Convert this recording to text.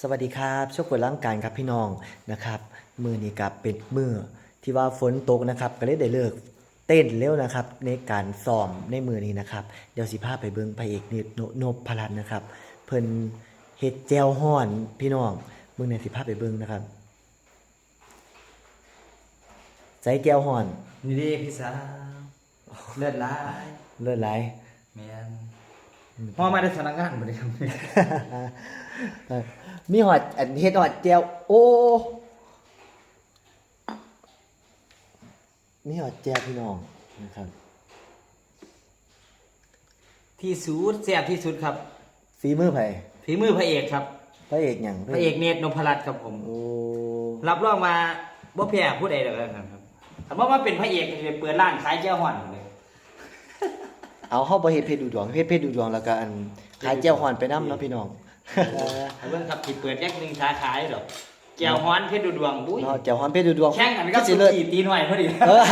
สวัสดีครับโชคกดร่างกายครับพี่น้องนะครับมือนี้กับเป็นมือที่ว่าฝนตกนะครับก็เลยได้เลิกเต้นเร็วนะครับในการซ้อมในมือนี้นะครับเดี๋ยวสิพาไปเบิ่งพระเอกนพรัตน์นะครับเพิ่นเฮ็ดแจวฮ้อนพี่น้องมื้อนี้สิพาไปเบิ่งนะครับใจแจวฮ้อน นี่ดิพี่สาวเลือดร้าย เลิศหลาย แมนพ่อมาได้สนักงานบ่ได้ครับ มีหอดอันเฮ็ดหอดแจวโอ้มีหอดแจวพี่น้องนะครับ ที่สุดแซ่บที่สุดครับ ฝีมือไผ ฝีมือพระเอกครับ พระเอกหยัง พระเอกเนตรนพรัตน์ครับผม โอ้ รับรองมาบ่แพ้ผู้ใดหรอกครับถ้าว่าเป็นพระเอกจะเปิดร้านขายเจ้าห่อนเลย เอาเข้าไปเฮ็ดเพชรดูดวงเฮ็ดเพชรดูดวงแล้วก็อันขายแจวฮ้อนไปนำเนาะพี่น้อง ถ้าเบิ่งครับที่เปิดแยกหนึ่งสาขาหรอกแก้วฮ้อนเพชรดูดวงบุ้ย เนาะแจวฮ้อนเพชรดูดวง แข่งกันก็ สิ สุ เลิศ กี้ตีหน่อยพอดี เออ